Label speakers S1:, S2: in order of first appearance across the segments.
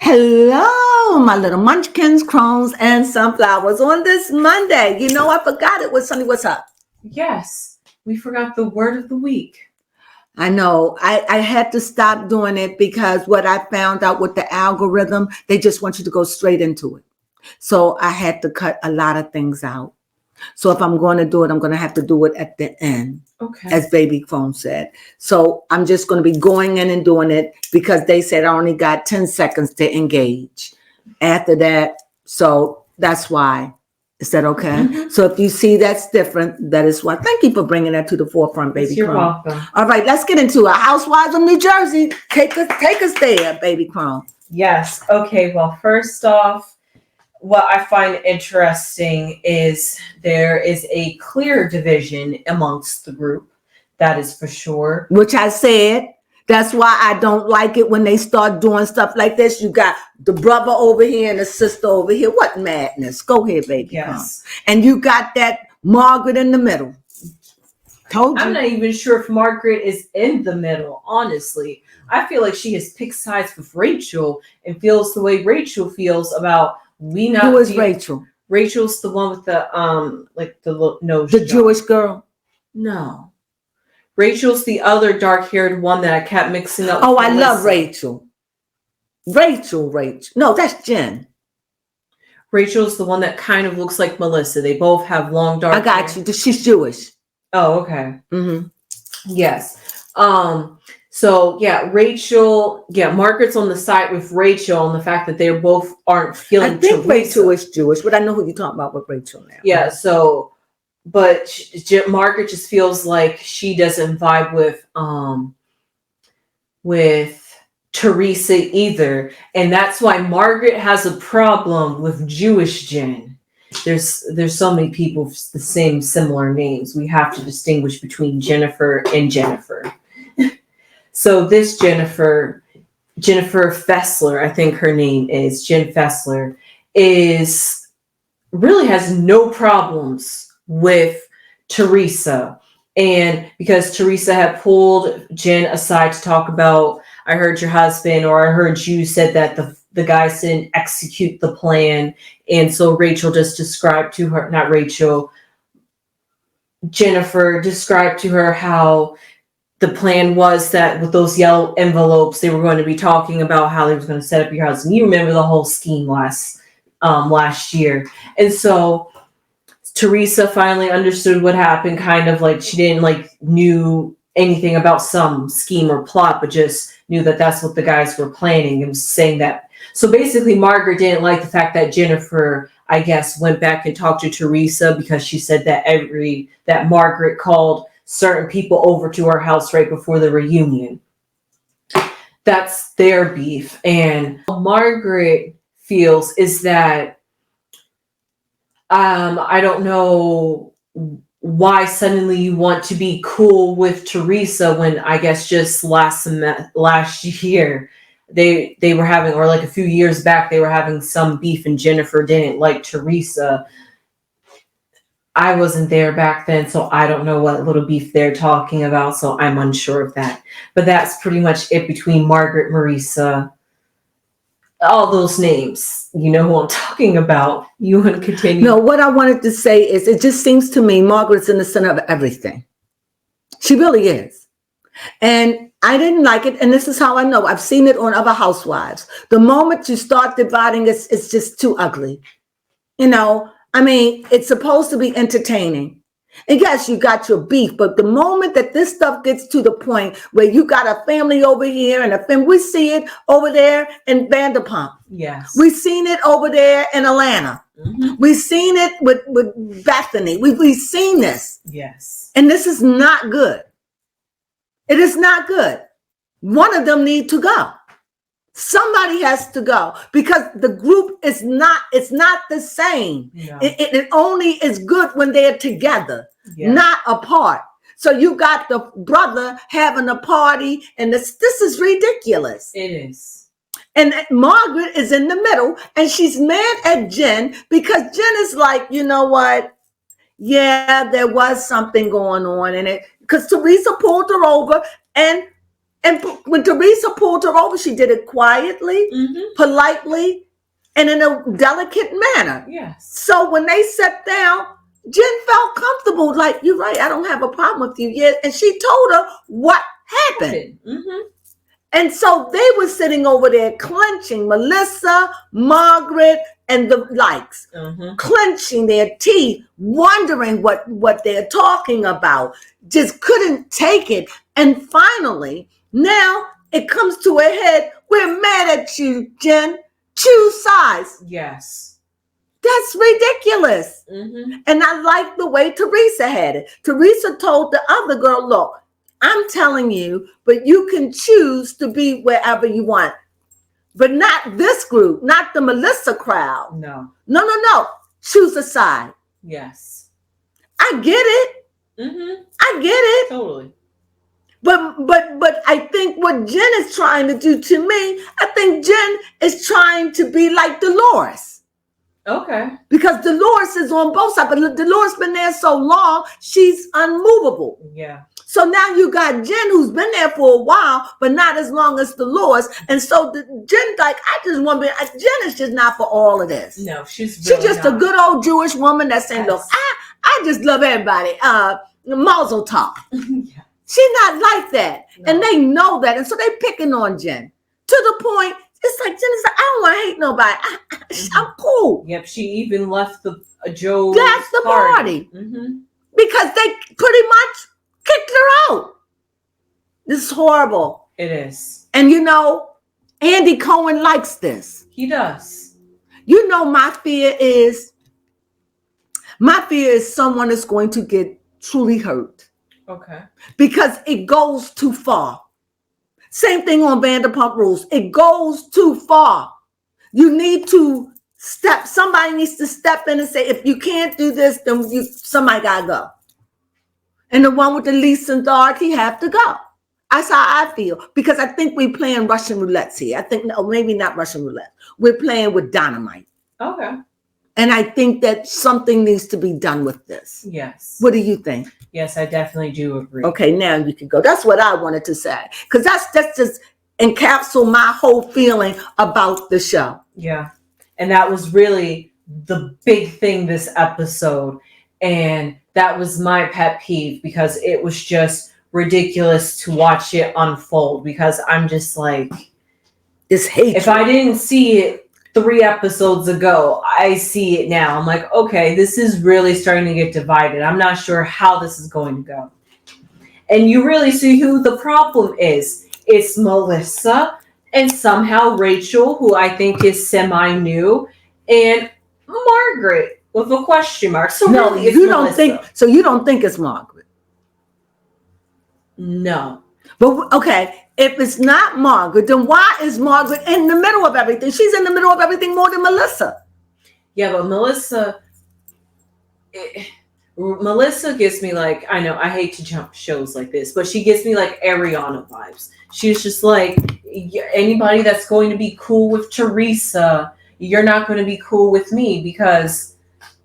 S1: Hello, my little munchkins, crones, and sunflowers on this Monday. You know, I forgot it was Sunday. What's up?
S2: Yes, we forgot the word of the week.
S1: I know. I had to stop doing it because what I found out with the algorithm, they just want you to go straight into it. So I had to cut a lot of things out. So if I'm going to do it, I'm going to have to do it at the end,
S2: Okay.
S1: as Baby Crone said. So I'm just going to be going in and doing it because they said I only got 10 seconds to engage. After that, so that's why. Is that okay?
S2: Mhm.
S1: So if you see that's different, that is why. Thank you for bringing that to the forefront, Baby
S2: You're
S1: Crone.
S2: welcome.
S1: All right, let's get into it. Housewives of New Jersey. Take us there, Baby Crone.
S2: Yes. Okay. Well, first off, what I find interesting is there is a clear division amongst the group. That is for sure.
S1: Which I said, that's why I don't like it when they start doing stuff like this. You got the brother over here and the sister over here. What madness? Go ahead, Baby.
S2: Yes.
S1: And you got that Margaret in the middle. Told you.
S2: I'm not even sure if Margaret is in the middle, honestly. I feel like she has picked sides with Rachel and feels the way Rachel feels about we not.
S1: Who is Rachel?
S2: Rachel's the one with the like the nose.
S1: The Jewish girl?
S2: No. Rachel's the other dark-haired one that I kept mixing up.
S1: Oh, I love Rachel. Rachel. No, that's Jen.
S2: Rachel's the one that kind of looks like Melissa. They both have long dark
S1: I got
S2: hair.
S1: you. She's Jewish.
S2: Oh, okay.
S1: Mm-hmm.
S2: Yes. So yeah, Rachel. Yeah, Margaret's on the side with Rachel on the fact that they both aren't feeling.
S1: I think
S2: Teresa.
S1: Rachel is Jewish, but I know who you're talking about with Rachel now.
S2: Yeah. So, but Margaret just feels like she doesn't vibe with Teresa either, and that's why Margaret has a problem with Jewish Jen. There's so many people with the same similar names. We have to distinguish between Jennifer and Jennifer. So this Jennifer Fessler, I think her name is Jen Fessler, really has no problems with Teresa. And because Teresa had pulled Jen aside to talk about, I heard your husband, or I heard you said that the guys didn't execute the plan. And so Rachel just described to her, not Rachel, Jennifer described to her how the plan was that with those yellow envelopes, they were going to be talking about how they was going to set up your house. And you remember the whole scheme last year. And so Teresa finally understood what happened, kind of like she didn't knew anything about some scheme or plot, but just knew that that's what the guys were planning and was saying that. So basically Margaret didn't like the fact that Jennifer, I guess, went back and talked to Teresa because she said that Margaret called certain people over to her house right before the reunion. That's their beef. And Margaret feels is that I don't know why suddenly you want to be cool with Teresa when I guess just last year they were having, or like a few years back, they were having some beef and Jennifer didn't like Teresa. I wasn't there back then, so I don't know what little beef they're talking about, so I'm unsure of that. But that's pretty much it between Margaret, Marisa, all those names. You know who I'm talking about. You want to continue?
S1: No, what I wanted to say is it just seems to me Margaret's in the center of everything. She really is. And I didn't like it, and this is how I know. I've seen it on other housewives. The moment you start dividing, it's just too ugly. You know, I mean, it's supposed to be entertaining. And yes, you got your beef, but the moment that this stuff gets to the point where you got a family over here and a family, we see it over there in Vanderpump.
S2: Yes.
S1: We've seen it over there in Atlanta. Mm-hmm. We've seen it with Bethany. We've seen this.
S2: Yes.
S1: And this is not good. It is not good. One of them need to go. Somebody has to go because the group is not, it's not the same. No. It only is good when they're together, not apart. So you got the brother having a party and this is ridiculous.
S2: It is.
S1: And Margaret is in the middle and she's mad at Jen because Jen is like, you know what? Yeah, there was something going on in it because Teresa pulled her over and And when Teresa pulled her over, she did it quietly, politely, and in a delicate manner.
S2: Yes.
S1: So when they sat down, Jen felt comfortable. Like, you're right, I don't have a problem with you yet. And she told her what happened. And so they were sitting over there clenching, Melissa, Margaret, and the likes, clenching their teeth, wondering what they're talking about, just couldn't take it. And finally, now it comes to a head. We're mad at you, Jen. Choose sides.
S2: Yes.
S1: That's ridiculous. And I like the way Teresa had it. Teresa told the other girl, look, I'm telling you, but you can choose to be wherever you want. But not this group, not the Melissa crowd.
S2: No.
S1: No. Choose a side.
S2: Yes.
S1: I get it. I get it.
S2: Totally.
S1: But I think what Jen is trying to do to me, I think Jen is trying to be like Dolores.
S2: Okay.
S1: Because Dolores is on both sides, but Dolores been there so long, she's unmovable.
S2: Yeah.
S1: So now you got Jen, who's been there for a while, but not as long as Dolores. And so Jen's like, I just want to be, Jen is just not for all of this.
S2: No, she's just
S1: a good old Jewish woman that's saying, look, I just love everybody. Mazel tov.
S2: Yeah.
S1: She's not like that.
S2: No.
S1: And they know that. And so they picking on Jen to the point, it's like, Jen is like, I don't want to hate nobody. I'm cool.
S2: Yep, she even left the Joe.
S1: That's the party. Because they pretty much kicked her out. This is horrible.
S2: It is.
S1: And you know, Andy Cohen likes this.
S2: He does.
S1: You know, my fear is someone is going to get truly hurt. Okay. Because it goes too far. Same thing on Vanderpump Rules. It goes too far. You need to somebody needs to step in and say, if you can't do this, then somebody gotta go. And the one with the least authority have to go. That's how I feel. Because I think we're playing Russian roulette here. I think, no, maybe not Russian roulette. We're playing with dynamite. Okay. And I think that something needs to be done with this. Yes. What do you think?
S2: Yes, I definitely do agree.
S1: Okay, now you can go. That's what I wanted to say. Because that's just encapsulate my whole feeling about the show.
S2: Yeah. And that was really the big thing this episode. And that was my pet peeve because it was just ridiculous to watch it unfold because I'm just like,
S1: it's hatred.
S2: If I didn't see it 3 episodes ago, I see it now. I'm like, okay, this is really starting to get divided. I'm not sure how this is going to go. And you really see who the problem is. It's Melissa and somehow Rachel, who I think is semi-new, and Margaret with a question mark. So
S1: no,
S2: really, it's
S1: you
S2: Melissa.
S1: Don't think so. You don't think it's Margaret?
S2: No.
S1: But okay, if it's not Margaret, then why is Margaret in the middle of everything? She's in the middle of everything more than Melissa.
S2: Yeah, but Melissa gives me like, I know I hate to jump shows like this, but she gives me like Ariana vibes. She's just like, anybody that's going to be cool with Teresa, you're not going to be cool with me because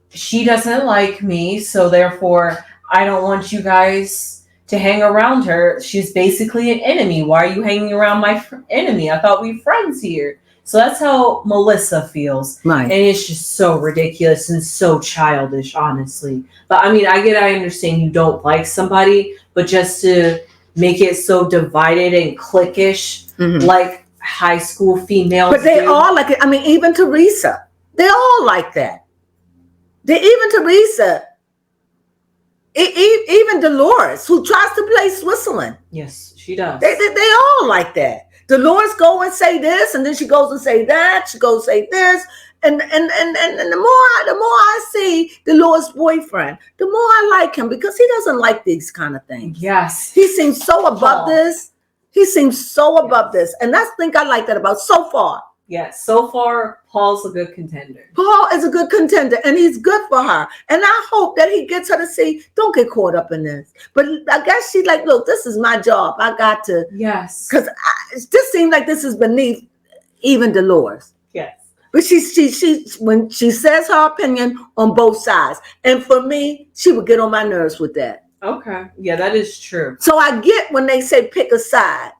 S2: she doesn't like me. So therefore, I don't want you guys to hang around her. She's basically an enemy. Why are you hanging around my enemy? I thought we were friends here. So that's how Melissa feels. Right. And it's just so ridiculous and so childish, honestly. But I mean, I understand you don't like somebody, but just to make it so divided and cliquish, like high school females.
S1: But they all like it. I mean, even Teresa, they all like that. Even Teresa, even Dolores, who tries to play Switzerland.
S2: Yes, she does.
S1: They all like that. Dolores go and say this, and then she goes and say that. She goes say this, and the more I see Dolores' boyfriend, the more I like him because he doesn't like these kind of things.
S2: Yes,
S1: he seems so above this. He seems so above this, and that's the thing I like that about so far.
S2: Yes, so far, Paul's a good contender.
S1: Paul is a good contender, and he's good for her. And I hope that he gets her to see, don't get caught up in this. But I guess she's like, look, this is my job. I got to.
S2: Yes.
S1: Because this seems like this is beneath even Dolores.
S2: Yes.
S1: But she when she says her opinion on both sides. And for me, she would get on my nerves with that.
S2: Okay. Yeah, that is true.
S1: So I get when they say pick a side.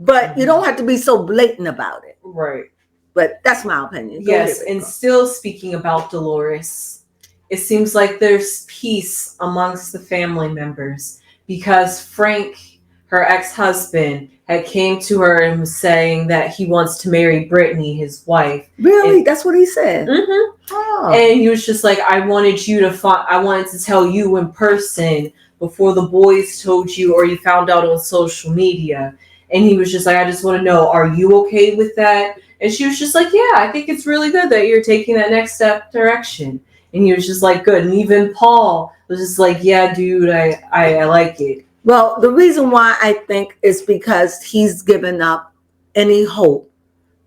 S1: but you don't have to be so blatant about it.
S2: Right.
S1: But that's my opinion. Go
S2: Yes,
S1: ahead,
S2: and
S1: Rico.
S2: still speaking about Dolores, it seems like there's peace amongst the family members because Frank, her ex-husband, had came to her and was saying that he wants to marry Brittany, his wife.
S1: Really?
S2: And,
S1: That's what he said?
S2: mm-hmm.
S1: Oh.
S2: And he was just like, I wanted to tell you in person before the boys told you or you found out on social media. And he was just like, I just want to know, are you okay with that? And she was just like, yeah, I think it's really good that you're taking that next step direction. And he was just like, good. And even Paul was just like, yeah, dude, I like it.
S1: Well, the reason why I think is because he's given up any hope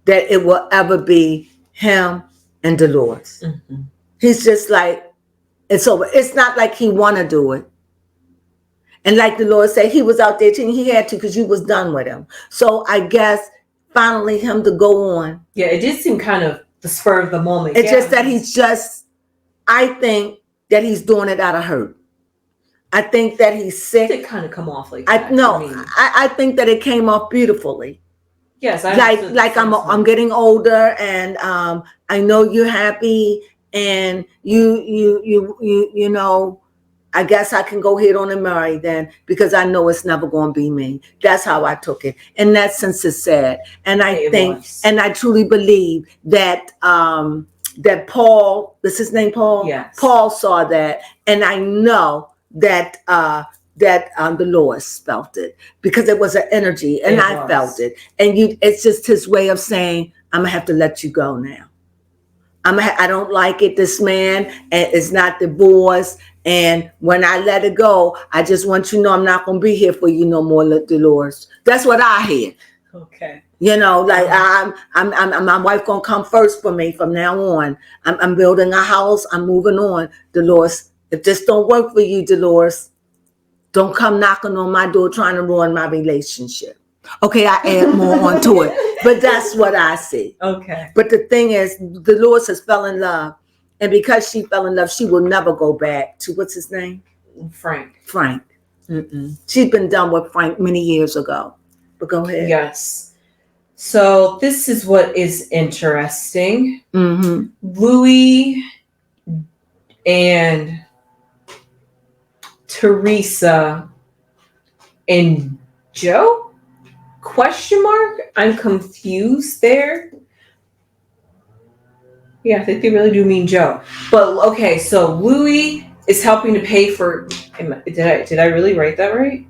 S1: that it will ever be him and Dolores.
S2: Mm-hmm.
S1: He's just like, it's over. It's not like he want to do it. And like the Lord said, he was out there and he had to because you was done with him. So I guess finally him to go on.
S2: Yeah, it did seem kind of the spur of the moment.
S1: It's just that I think that he's doing it out of hurt. I think that he's sick.
S2: It did kind of come off like that.
S1: I think that it came off beautifully.
S2: Yes,
S1: like I'm getting older and I know you're happy and you know, I guess I can go ahead on and marry then because I know it's never going to be me. That's how I took it. In that sense, it's sad. And and I truly believe that that Paul, is his name Paul?
S2: Yes.
S1: Paul saw that, and I know that Dolores felt it because it was an energy, and I felt it. And it's just his way of saying, I'm gonna have to let you go now. I don't like it. This man is not divorced. And when I let it go, I just want you to know I'm not going to be here for you no more, Dolores. That's what I hear.
S2: Okay.
S1: You know, like I'm my wife going to come first for me from now on. I'm building a house. I'm moving on, Dolores. If this don't work for you, Dolores, don't come knocking on my door trying to ruin my relationship. Okay, I add more onto it, but that's what I see.
S2: Okay.
S1: But the thing is, Dolores has fell in love, and because she fell in love, she will never go back to what's his name?
S2: Frank.
S1: Mm-mm. She's been done with Frank many years ago. But go ahead.
S2: Yes. So this is what is interesting.
S1: Mm-hmm.
S2: Louis and Teresa and Joe? Question mark? I'm confused there. Yeah, I think they really do mean Joe. But okay, so Louis is helping to pay for. Did I really write that right?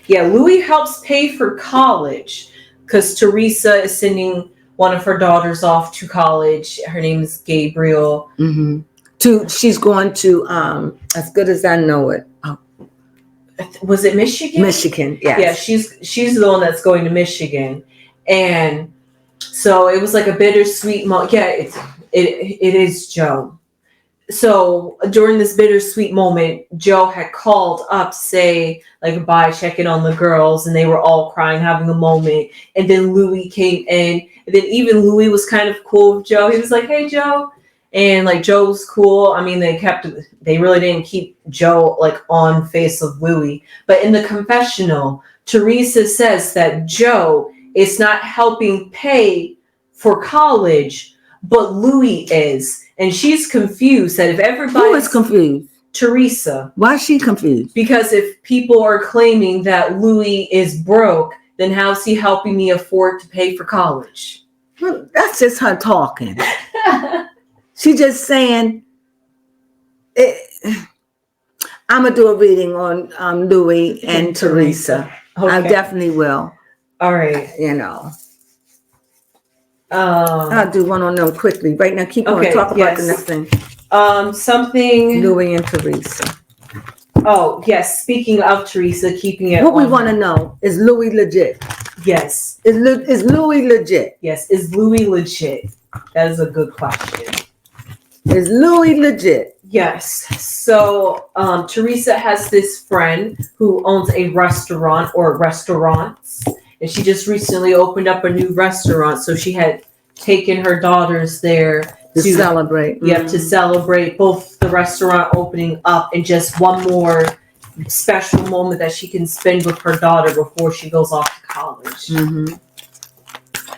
S2: Yeah, Louis helps pay for college because Teresa is sending one of her daughters off to college. Her name is Gabriel.
S1: Mm-hmm. She's going to As Good As I Know It. Oh.
S2: Was it Michigan?
S1: Michigan, yes.
S2: Yeah, she's the one that's going to Michigan, and so it was like a bittersweet moment. Yeah, it is Joe. So during this bittersweet moment, Joe had called up, say like bye, checking on the girls, and they were all crying, having a moment. And then Louis came in, and then even Louis was kind of cool with Joe. He was like, "Hey, Joe." And like Joe was cool. I mean, they really didn't keep Joe like on face of Louis. But in the confessional, Teresa says that Joe is not helping pay for college, but Louis is. And she's confused that if everybody...
S1: Who is confused?
S2: Teresa.
S1: Why is she confused?
S2: Because if people are claiming that Louis is broke, then how's he helping me afford to pay for college?
S1: Well, that's just her talking. She's just saying, I'm going to do a reading on Louis and Teresa. Okay. I definitely will.
S2: All right.
S1: You know. I'll do one on them quickly. Right now, keep on. Talk about the next thing.
S2: Something.
S1: Louis and Teresa.
S2: Oh, yes. Speaking of Teresa, keeping it.
S1: What we want to know, is Louis legit?
S2: Yes.
S1: Is Louis legit?
S2: Yes. Is Louis legit? That is a good question.
S1: Is Louis legit?
S2: Yes. So Teresa has this friend who owns a restaurant or restaurants, and she just recently opened up a new restaurant. So she had taken her daughters there
S1: to celebrate.
S2: Yeah, to celebrate both the restaurant opening up and just one more special moment that she can spend with her daughter before she goes off to college.
S1: Mm-hmm.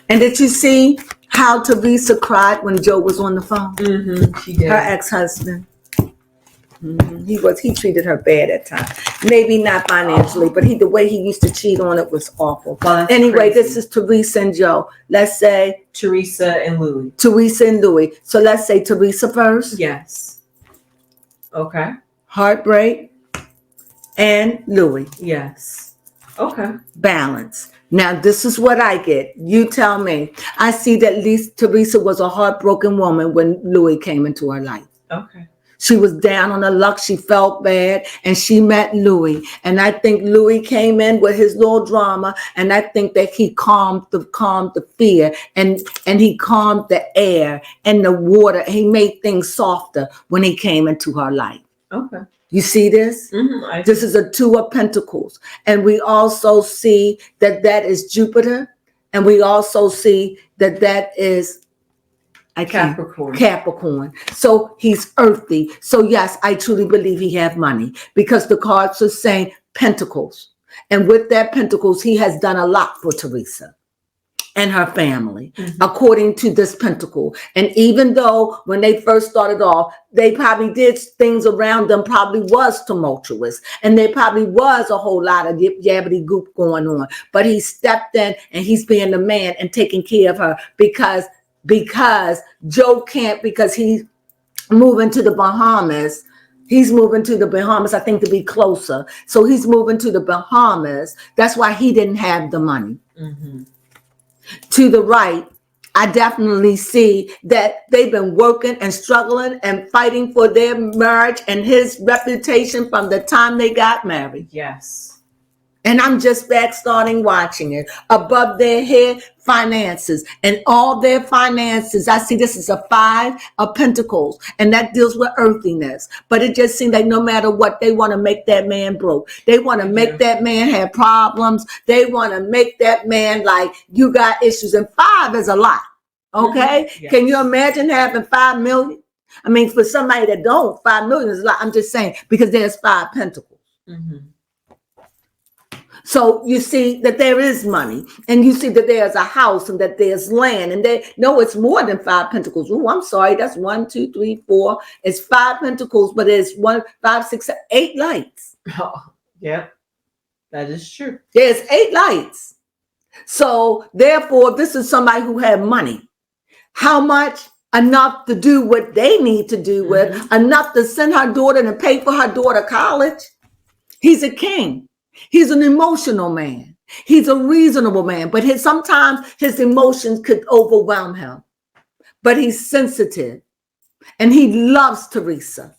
S1: And did you see how Teresa cried when Joe was on the phone?
S2: She did.
S1: Her ex-husband. He treated her bad at times. Maybe not financially, but the way he used to cheat on it was awful.
S2: Well,
S1: anyway,
S2: crazy.
S1: This is Teresa and Joe. Let's say
S2: Teresa and Louis.
S1: Teresa and Louis. So let's say Teresa first.
S2: Yes. Okay.
S1: Heartbreak and Louis.
S2: Yes. Okay.
S1: Balance. Now, this is what I get. You tell me. I see that at least Teresa was a heartbroken woman when Louis came into her life.
S2: Okay.
S1: She was down on her luck. She felt bad, and she met Louis. And I think Louis came in with his little drama, and I think that he calmed the fear, and he calmed the air and the water. He made things softer when he came into her life.
S2: Okay.
S1: You see this? This is a 2 of Pentacles, and we also see that is Jupiter, and we also see that is Capricorn. So he's earthy. So yes, I truly believe he have money because the cards are saying Pentacles. And with that Pentacles, he has done a lot for Teresa and her family, according to this Pentacle. And even though when they first started off, they probably did things around them, probably was tumultuous. And there probably was a whole lot of yabbity goop going on. But he stepped in and he's being the man and taking care of her because Joe can't, because he's moving to the Bahamas. He's moving to the Bahamas, I think, to be closer. So he's moving to the Bahamas. That's why he didn't have the money. To the right, I definitely see that they've been working and struggling and fighting for their marriage and his reputation from the time they got married.
S2: Yes.
S1: And I'm just back starting watching it. Above their head, finances. And all their finances, I see this is a 5 of Pentacles. And that deals with earthiness. But it just seems like no matter what, they want to make that man broke. They want to make that man have problems. They want to make that man like, you got issues. And 5 is a lot. Okay?
S2: Yes.
S1: Can you imagine having 5 million? I mean, for somebody that don't, 5 million is a lot. I'm just saying, because there's 5 Pentacles. So you see that there is money, and you see that there's a house and that there's land, and they know it's more than 5 Pentacles. Oh, I'm sorry. That's 1, 2, 3, 4. It's 5 Pentacles, but it's 1, 5, 6, 8 lights.
S2: Oh, yeah, that is true.
S1: There's 8 lights. So therefore, this is somebody who had money. How much? Enough to do what they need to do with, enough to send her daughter and pay for her daughter college. He's a king. He's an emotional man. He's a reasonable man, but sometimes his emotions could overwhelm him. But he's sensitive, and he loves Teresa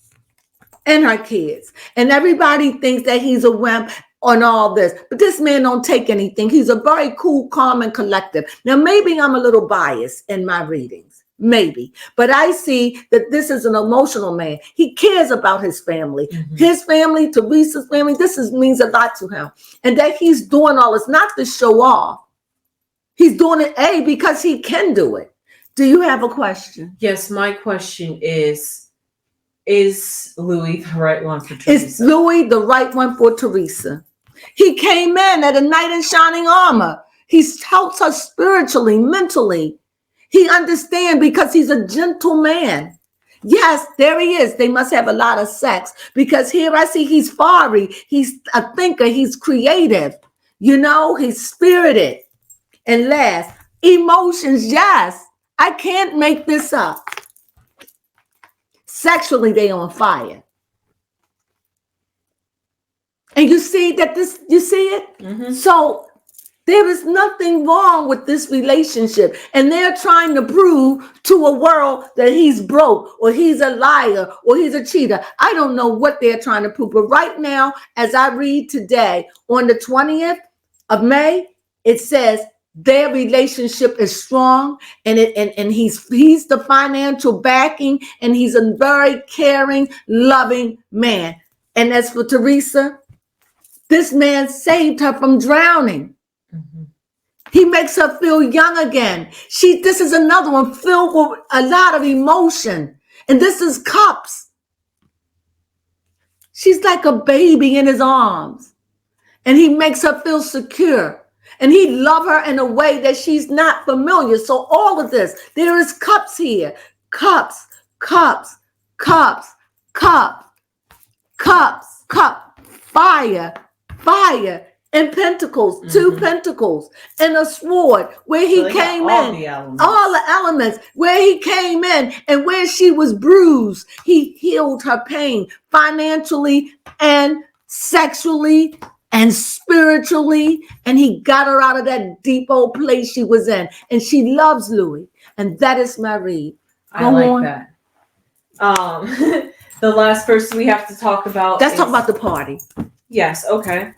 S1: and her kids. And everybody thinks that he's a wimp on all this, but this man don't take anything. He's a very cool, calm, and collective. Now, maybe I'm a little biased in my readings. Maybe, but I see that this is an emotional man. He cares about his family, his family, Teresa's family. This means a lot to him, and that he's doing all this not to show off. He's doing it because he can do it. Do you have a question?
S2: Yes, my question is Louis the right one for Teresa?
S1: Is Louis the right one for Teresa? He came in at a knight in shining armor. He's helped her spiritually, mentally. He understands because he's a gentle man. Yes, there he is. They must have a lot of sex because here I see he's fiery. He's a thinker. He's creative. You know, he's spirited. And last, emotions. Yes, I can't make this up. Sexually, they on fire. And you see that you see it? So there is nothing wrong with this relationship. And they're trying to prove to a world that he's broke or he's a liar or he's a cheater. I don't know what they're trying to prove. But right now, as I read today, on the 20th of May, it says their relationship is strong, and he's the financial backing, and he's a very caring, loving man. And as for Teresa, this man saved her from drowning. He makes her feel young again. This is another one filled with a lot of emotion. And this is cups. She's like a baby in his arms. And he makes her feel secure. And he loved her in a way that she's not familiar. So all of this, there is cups here. Cups, cups, cups, cup, cups, cup, fire, fire, and pentacles, two pentacles, and a sword where he came in. All the elements where he came in and where she was bruised. He healed her pain financially and sexually and spiritually, and he got her out of that deep old place she was in. And she loves Louis, and that is my read.
S2: I like that. The last person we have to talk about.
S1: Let's talk about the party.
S2: Yes. Okay.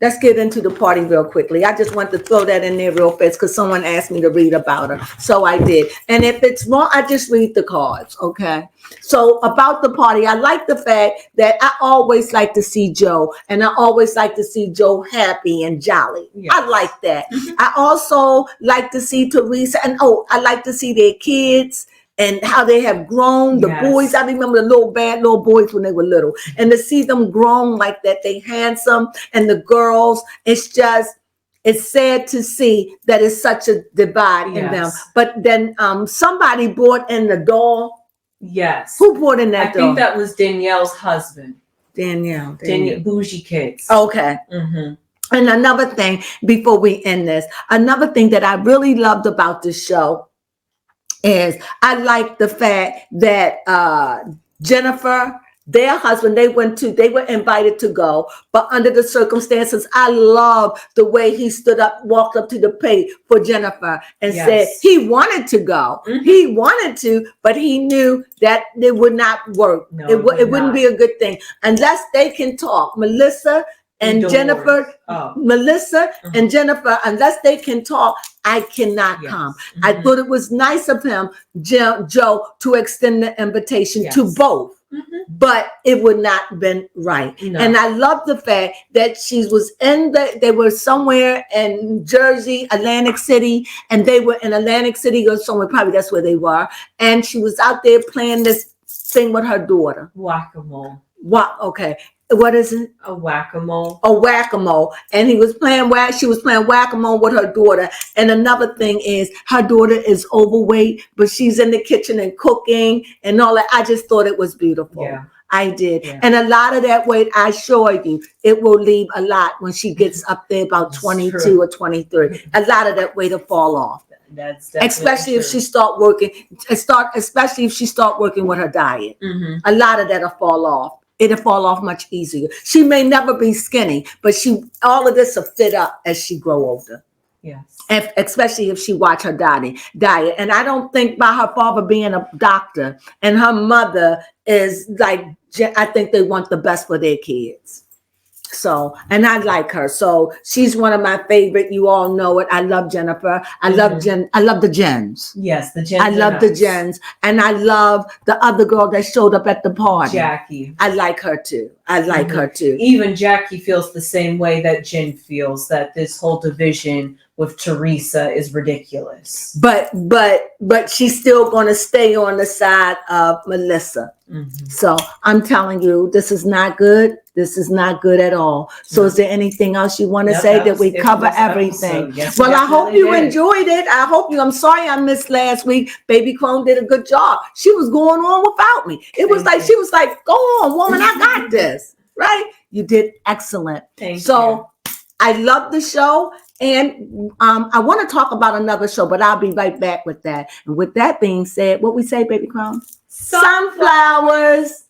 S1: Let's get into the party real quickly. I just want to throw that in there real fast because someone asked me to read about her. So I did. And if it's wrong, I just read the cards. Okay. So about the party, I like the fact that I always like to see Joe, and I always like to see Joe happy and jolly. Yes. I like that. I also like to see Teresa, and I like to see their kids and how they have grown. The boys, I remember the little boys when they were little, and to see them grown like that, they handsome, and the girls, it's sad to see that it's such a divide in them. But then somebody brought in the doll. Yes. Who brought in that doll?
S2: I think that was Danielle's husband.
S1: Danielle.
S2: Bougie Kids.
S1: Okay. And another thing, before we end this, another thing that I really loved about the show is I like the fact that Jennifer, their husband, they were invited to go, but under the circumstances, I love the way he stood up, walked up to the plate for Jennifer and said he wanted to go. He wanted to, but he knew that it would not work. No, it wouldn't be a good thing unless they can talk. Melissa and Jennifer, Melissa and Jennifer, unless they can talk, I cannot come. I thought it was nice of him, Joe, to extend the invitation to both. But it would not been right. No. And I love the fact that she was they were somewhere in Jersey, Atlantic City, and they were in Atlantic City or somewhere, probably that's where they were. And she was out there playing this thing with her daughter.
S2: Whack-a-mole.
S1: Okay. What is it?
S2: A whack-a-mole.
S1: A whack-a-mole. And she was playing whack-a-mole with her daughter. And another thing is her daughter is overweight, but she's in the kitchen and cooking and all that. I just thought it was beautiful. Yeah. I did. Yeah. And a lot of that weight, I assure you, it will leave a lot when she gets up there about 22 or 23. A lot of that weight will fall off.
S2: That's
S1: especially if she start working, especially if she start working with her diet. A lot of that'll fall off. It'll fall off much easier. She may never be skinny, but all of this will fit up as she grow older. Yes. Especially if she watch her diet. And I don't think by her father being a doctor and her mother is like, I think they want the best for their kids. So, and I like her. So she's one of my favorite. You all know it. I love Jennifer. I love the Jens.
S2: Yes, the Jens.
S1: I love the Jens. And I love the other girl that showed up at the party.
S2: Jackie.
S1: I like her too. Her too.
S2: Even Jackie feels the same way that Jen feels, that this whole division with Teresa is ridiculous.
S1: But she's still going to stay on the side of Melissa. So I'm telling you, this is not good. This is not good at all. So is there anything else you want to say that we cover everything?
S2: Yes,
S1: well, I hope you enjoyed it. I'm sorry I missed last week. Baby Crone did a good job. She was going on without me. She was like, go on, woman, I got this. Right? You did excellent.
S2: Thank you.
S1: I love the show. And I want to talk about another show, but I'll be right back with that. And with that being said, what we say, Baby Crone?
S2: Sunflowers.